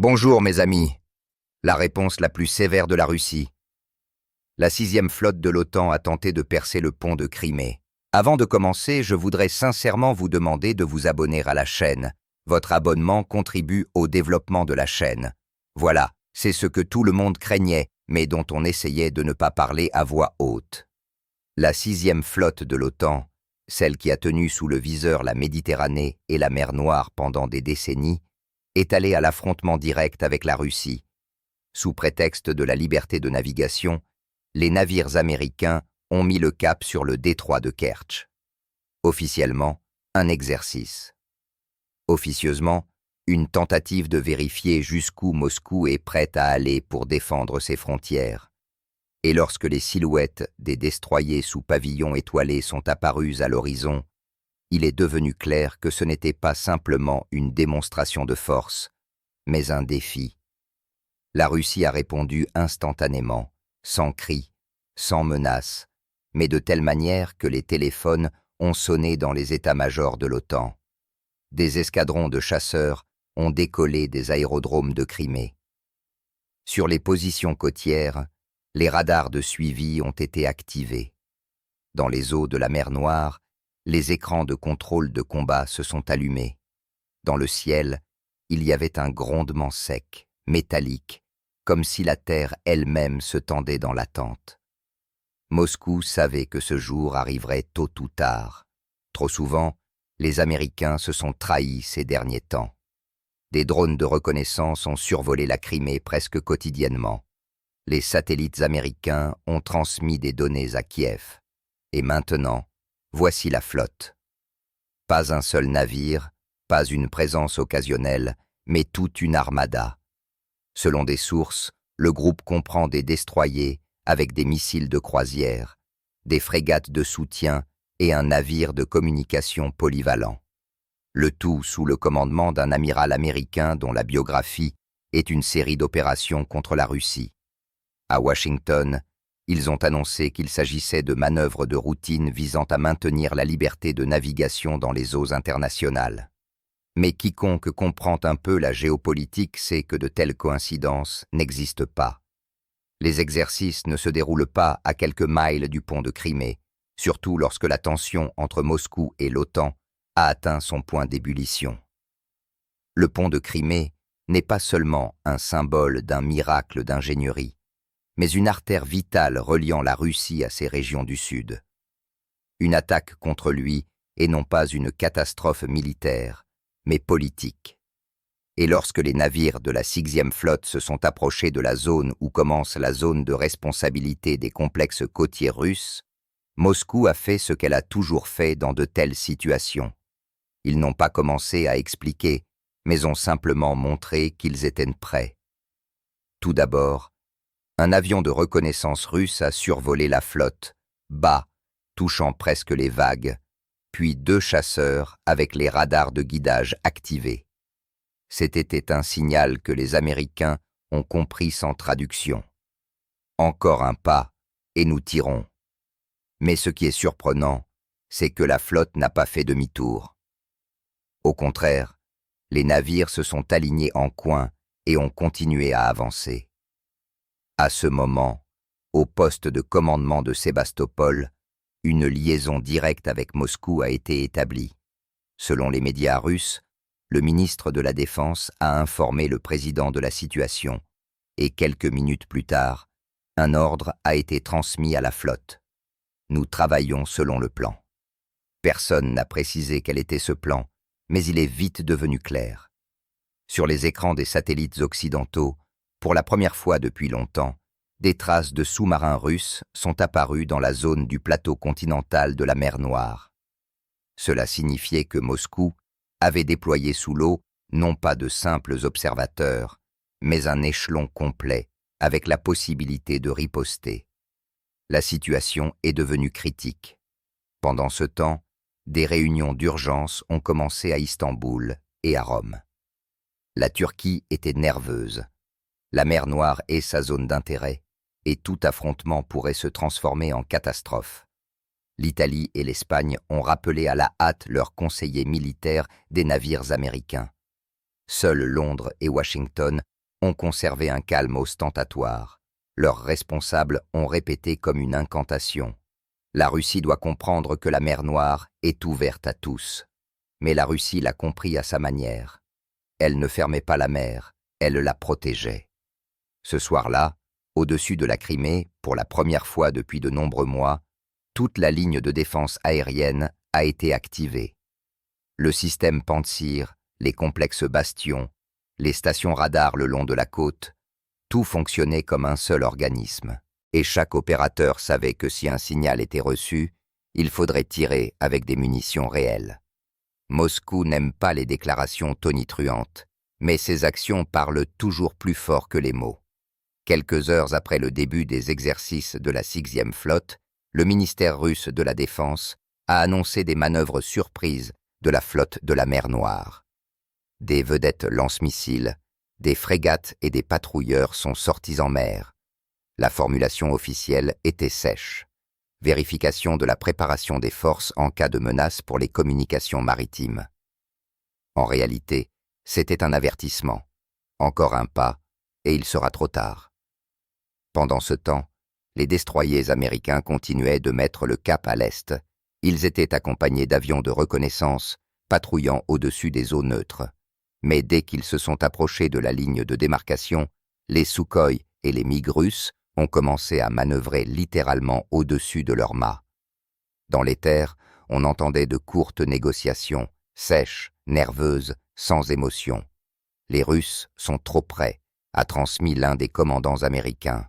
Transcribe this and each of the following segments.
Bonjour mes amis. La réponse la plus sévère de la Russie. La 6e flotte de l'OTAN a tenté de percer le pont de Crimée. Avant de commencer, je voudrais sincèrement vous demander de vous abonner à la chaîne. Votre abonnement contribue au développement de la chaîne. Voilà, c'est ce que tout le monde craignait, mais dont on essayait de ne pas parler à voix haute. La 6e flotte de l'OTAN, celle qui a tenu sous le viseur la Méditerranée et la mer Noire pendant des décennies, est allée à l'affrontement direct avec la Russie. Sous prétexte de la liberté de navigation, les navires américains ont mis le cap sur le détroit de Kertch. Officiellement, un exercice. Officieusement, une tentative de vérifier jusqu'où Moscou est prête à aller pour défendre ses frontières. Et lorsque les silhouettes des destroyers sous pavillon étoilé sont apparues à l'horizon, il est devenu clair que ce n'était pas simplement une démonstration de force, mais un défi. La Russie a répondu instantanément, sans cris, sans menaces, mais de telle manière que les téléphones ont sonné dans les états-majors de l'OTAN. Des escadrons de chasseurs ont décollé des aérodromes de Crimée. Sur les positions côtières, les radars de suivi ont été activés. Dans les eaux de la mer Noire, les écrans de contrôle de combat se sont allumés. Dans le ciel, il y avait un grondement sec, métallique, comme si la terre elle-même se tendait dans l'attente. Moscou savait que ce jour arriverait tôt ou tard. Trop souvent, les Américains se sont trahis ces derniers temps. Des drones de reconnaissance ont survolé la Crimée presque quotidiennement. Les satellites américains ont transmis des données à Kiev. Et maintenant, voici la flotte. Pas un seul navire, pas une présence occasionnelle, mais toute une armada. Selon des sources, le groupe comprend des destroyers avec des missiles de croisière, des frégates de soutien et un navire de communication polyvalent. Le tout sous le commandement d'un amiral américain dont la biographie est une série d'opérations contre la Russie. À Washington, ils ont annoncé qu'il s'agissait de manœuvres de routine visant à maintenir la liberté de navigation dans les eaux internationales. Mais quiconque comprend un peu la géopolitique sait que de telles coïncidences n'existent pas. Les exercices ne se déroulent pas à quelques miles du pont de Crimée, surtout lorsque la tension entre Moscou et l'OTAN a atteint son point d'ébullition. Le pont de Crimée n'est pas seulement un symbole d'un miracle d'ingénierie, mais une artère vitale reliant la Russie à ses régions du Sud. Une attaque contre lui est non pas une catastrophe militaire, mais politique. Et lorsque les navires de la 6e flotte se sont approchés de la zone où commence la zone de responsabilité des complexes côtiers russes, Moscou a fait ce qu'elle a toujours fait dans de telles situations. Ils n'ont pas commencé à expliquer, mais ont simplement montré qu'ils étaient prêts. Tout d'abord, un avion de reconnaissance russe a survolé la flotte, bas, touchant presque les vagues, puis 2 chasseurs avec les radars de guidage activés. C'était un signal que les Américains ont compris sans traduction. Encore un pas, et nous tirons. Mais ce qui est surprenant, c'est que la flotte n'a pas fait demi-tour. Au contraire, les navires se sont alignés en coin et ont continué à avancer. À ce moment, au poste de commandement de Sébastopol, une liaison directe avec Moscou a été établie. Selon les médias russes, le ministre de la Défense a informé le président de la situation, et quelques minutes plus tard, un ordre a été transmis à la flotte. Nous travaillons selon le plan. Personne n'a précisé quel était ce plan, mais il est vite devenu clair. Sur les écrans des satellites occidentaux, pour la première fois depuis longtemps, des traces de sous-marins russes sont apparues dans la zone du plateau continental de la mer Noire. Cela signifiait que Moscou avait déployé sous l'eau non pas de simples observateurs, mais un échelon complet avec la possibilité de riposter. La situation est devenue critique. Pendant ce temps, des réunions d'urgence ont commencé à Istanbul et à Rome. La Turquie était nerveuse. La mer Noire est sa zone d'intérêt, et tout affrontement pourrait se transformer en catastrophe. L'Italie et l'Espagne ont rappelé à la hâte leurs conseillers militaires des navires américains. Seuls Londres et Washington ont conservé un calme ostentatoire. Leurs responsables ont répété comme une incantation. La Russie doit comprendre que la mer Noire est ouverte à tous. Mais la Russie l'a compris à sa manière. Elle ne fermait pas la mer, elle la protégeait. Ce soir-là, au-dessus de la Crimée, pour la première fois depuis de nombreux mois, toute la ligne de défense aérienne a été activée. Le système Pantsir, les complexes bastions, les stations radars le long de la côte, tout fonctionnait comme un seul organisme. Et chaque opérateur savait que si un signal était reçu, il faudrait tirer avec des munitions réelles. Moscou n'aime pas les déclarations tonitruantes, mais ses actions parlent toujours plus fort que les mots. Quelques heures après le début des exercices de la 6e flotte, le ministère russe de la Défense a annoncé des manœuvres surprises de la flotte de la mer Noire. Des vedettes lance-missiles, des frégates et des patrouilleurs sont sortis en mer. La formulation officielle était sèche. Vérification de la préparation des forces en cas de menace pour les communications maritimes. En réalité, c'était un avertissement. Encore un pas, et il sera trop tard. Pendant ce temps, les destroyers américains continuaient de mettre le cap à l'est. Ils étaient accompagnés d'avions de reconnaissance, patrouillant au-dessus des eaux neutres. Mais dès qu'ils se sont approchés de la ligne de démarcation, les Sukhoi et les MiG russes ont commencé à manœuvrer littéralement au-dessus de leurs mâts. Dans les terres, on entendait de courtes négociations, sèches, nerveuses, sans émotion. Les Russes sont trop près, a transmis l'un des commandants américains.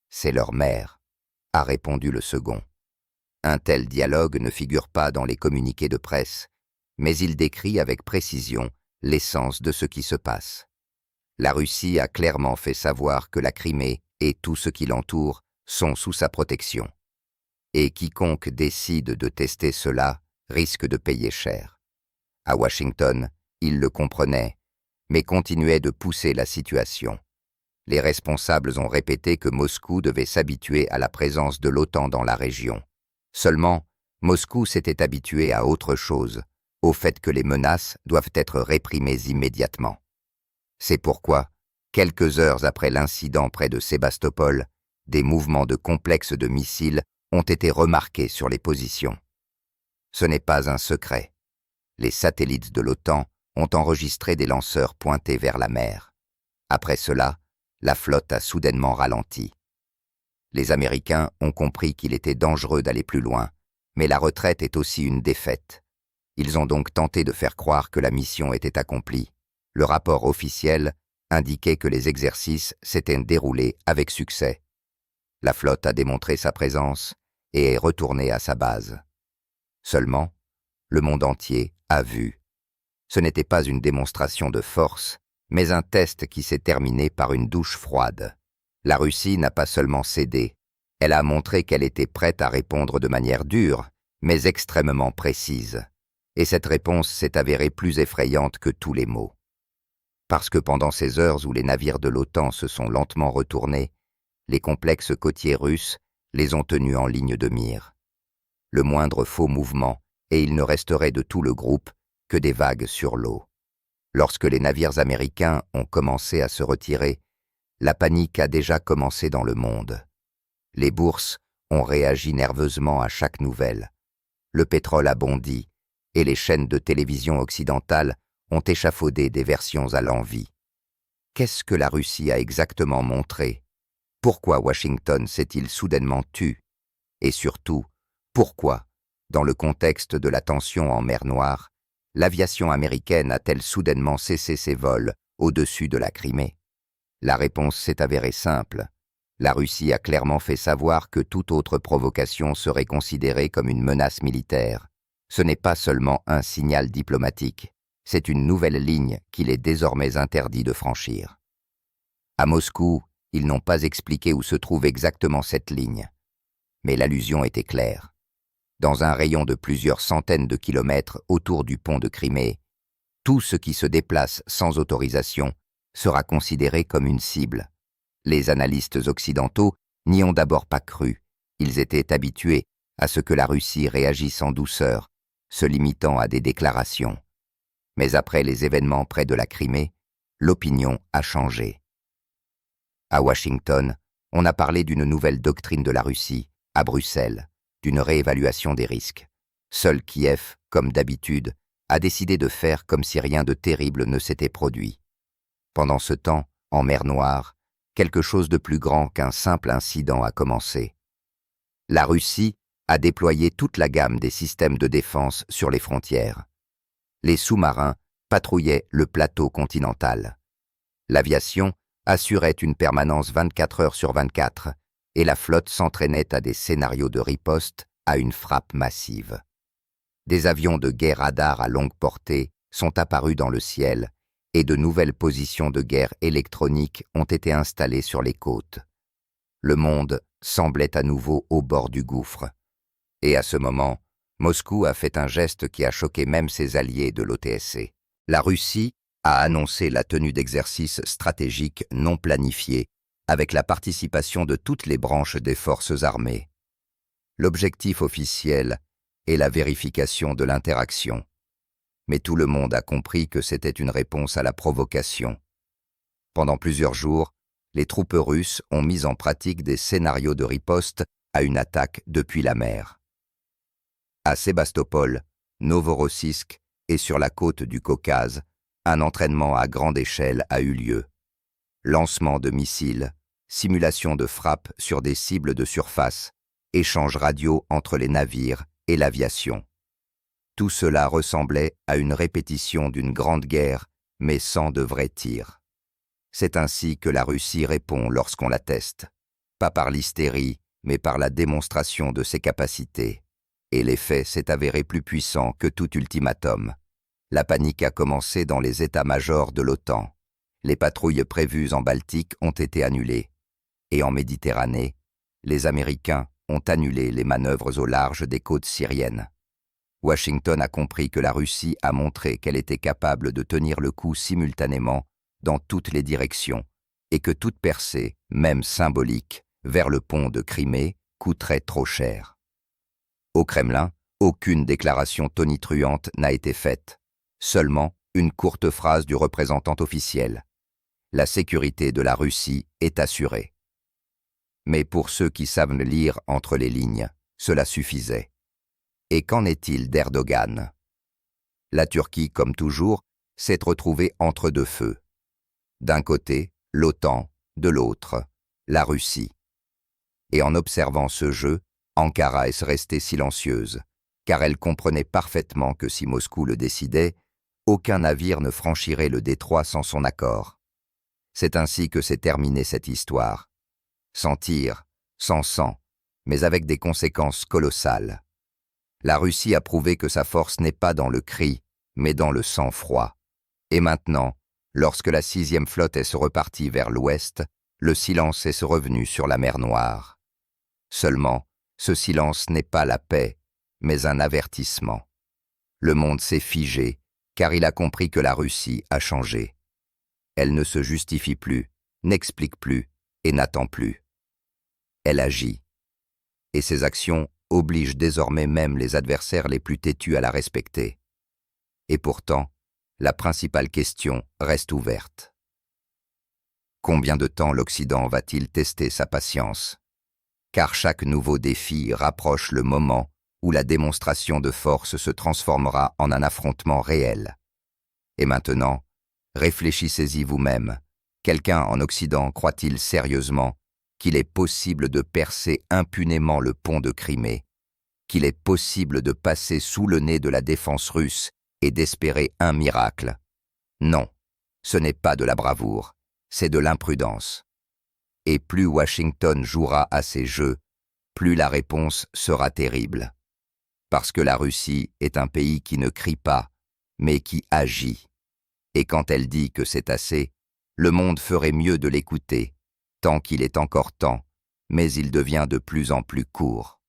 C'est leur mère, a répondu le second. Un tel dialogue ne figure pas dans les communiqués de presse, mais il décrit avec précision l'essence de ce qui se passe. La Russie a clairement fait savoir que la Crimée et tout ce qui l'entoure sont sous sa protection. Et quiconque décide de tester cela risque de payer cher. À Washington, ils le comprenaient, mais continuaient de pousser la situation. Les responsables ont répété que Moscou devait s'habituer à la présence de l'OTAN dans la région. Seulement, Moscou s'était habitué à autre chose, au fait que les menaces doivent être réprimées immédiatement. C'est pourquoi, quelques heures après l'incident près de Sébastopol, des mouvements de complexes de missiles ont été remarqués sur les positions. Ce n'est pas un secret. Les satellites de l'OTAN ont enregistré des lanceurs pointés vers la mer. Après cela, la flotte a soudainement ralenti. Les Américains ont compris qu'il était dangereux d'aller plus loin, mais la retraite est aussi une défaite. Ils ont donc tenté de faire croire que la mission était accomplie. Le rapport officiel indiquait que les exercices s'étaient déroulés avec succès. La flotte a démontré sa présence et est retournée à sa base. Seulement, le monde entier a vu. Ce n'était pas une démonstration de force, mais un test qui s'est terminé par une douche froide. La Russie n'a pas seulement cédé, elle a montré qu'elle était prête à répondre de manière dure, mais extrêmement précise. Et cette réponse s'est avérée plus effrayante que tous les mots. Parce que pendant ces heures où les navires de l'OTAN se sont lentement retournés, les complexes côtiers russes les ont tenus en ligne de mire. Le moindre faux mouvement, et il ne resterait de tout le groupe que des vagues sur l'eau. Lorsque les navires américains ont commencé à se retirer, la panique a déjà commencé dans le monde. Les bourses ont réagi nerveusement à chaque nouvelle. Le pétrole a bondi, et les chaînes de télévision occidentales ont échafaudé des versions à l'envi. Qu'est-ce que la Russie a exactement montré? Pourquoi Washington s'est-il soudainement tu? Et surtout, pourquoi, dans le contexte de la tension en mer Noire, l'aviation américaine a-t-elle soudainement cessé ses vols au-dessus de la Crimée? La réponse s'est avérée simple. La Russie a clairement fait savoir que toute autre provocation serait considérée comme une menace militaire. Ce n'est pas seulement un signal diplomatique, c'est une nouvelle ligne qu'il est désormais interdit de franchir. À Moscou, ils n'ont pas expliqué où se trouve exactement cette ligne. Mais l'allusion était claire. Dans un rayon de plusieurs centaines de kilomètres autour du pont de Crimée, tout ce qui se déplace sans autorisation sera considéré comme une cible. Les analystes occidentaux n'y ont d'abord pas cru. Ils étaient habitués à ce que la Russie réagisse en douceur, se limitant à des déclarations. Mais après les événements près de la Crimée, l'opinion a changé. À Washington, on a parlé d'une nouvelle doctrine de la Russie, à Bruxelles, d'une réévaluation des risques. Seul Kiev, comme d'habitude, a décidé de faire comme si rien de terrible ne s'était produit. Pendant ce temps, en mer Noire, quelque chose de plus grand qu'un simple incident a commencé. La Russie a déployé toute la gamme des systèmes de défense sur les frontières. Les sous-marins patrouillaient le plateau continental. L'aviation assurait une permanence 24 heures sur 24 et la flotte s'entraînait à des scénarios de riposte à une frappe massive. Des avions de guerre radar à longue portée sont apparus dans le ciel et de nouvelles positions de guerre électroniques ont été installées sur les côtes. Le monde semblait à nouveau au bord du gouffre. Et à ce moment, Moscou a fait un geste qui a choqué même ses alliés de l'OTSC. La Russie a annoncé la tenue d'exercices stratégiques non planifiés avec la participation de toutes les branches des forces armées. L'objectif officiel est la vérification de l'interaction. Mais tout le monde a compris que c'était une réponse à la provocation. Pendant plusieurs jours, les troupes russes ont mis en pratique des scénarios de riposte à une attaque depuis la mer. À Sébastopol, Novorossiysk et sur la côte du Caucase, un entraînement à grande échelle a eu lieu. Lancement de missiles, simulation de frappes sur des cibles de surface, échanges radio entre les navires et l'aviation. Tout cela ressemblait à une répétition d'une grande guerre, mais sans de vrais tirs. C'est ainsi que la Russie répond lorsqu'on la teste, pas par l'hystérie, mais par la démonstration de ses capacités. Et l'effet s'est avéré plus puissant que tout ultimatum. La panique a commencé dans les états-majors de l'OTAN. Les patrouilles prévues en Baltique ont été annulées. Et en Méditerranée, les Américains ont annulé les manœuvres au large des côtes syriennes. Washington a compris que la Russie a montré qu'elle était capable de tenir le coup simultanément dans toutes les directions et que toute percée, même symbolique, vers le pont de Crimée coûterait trop cher. Au Kremlin, aucune déclaration tonitruante n'a été faite, seulement une courte phrase du représentant officiel. La sécurité de la Russie est assurée. Mais pour ceux qui savent lire entre les lignes, cela suffisait. Et qu'en est-il d'Erdogan? La Turquie, comme toujours, s'est retrouvée entre deux feux. D'un côté, l'OTAN, de l'autre, la Russie. Et en observant ce jeu, Ankara est restée silencieuse, car elle comprenait parfaitement que si Moscou le décidait, aucun navire ne franchirait le détroit sans son accord. C'est ainsi que s'est terminée cette histoire. Sans tir, sans sang, mais avec des conséquences colossales. La Russie a prouvé que sa force n'est pas dans le cri, mais dans le sang-froid. Et maintenant, lorsque la 6e flotte est repartie vers l'ouest, le silence est revenu sur la mer Noire. Seulement, ce silence n'est pas la paix, mais un avertissement. Le monde s'est figé, car il a compris que la Russie a changé. Elle ne se justifie plus, n'explique plus et n'attend plus. Elle agit. Et ses actions obligent désormais même les adversaires les plus têtus à la respecter. Et pourtant, la principale question reste ouverte. Combien de temps l'Occident va-t-il tester sa patience? Car chaque nouveau défi rapproche le moment où la démonstration de force se transformera en un affrontement réel. Et maintenant, réfléchissez-y vous-même. Quelqu'un en Occident croit-il sérieusement qu'il est possible de percer impunément le pont de Crimée, qu'il est possible de passer sous le nez de la défense russe et d'espérer un miracle? Non, ce n'est pas de la bravoure, c'est de l'imprudence. Et plus Washington jouera à ces jeux, plus la réponse sera terrible. Parce que la Russie est un pays qui ne crie pas, mais qui agit. Et quand elle dit que c'est assez, le monde ferait mieux de l'écouter, tant qu'il est encore temps, mais il devient de plus en plus court.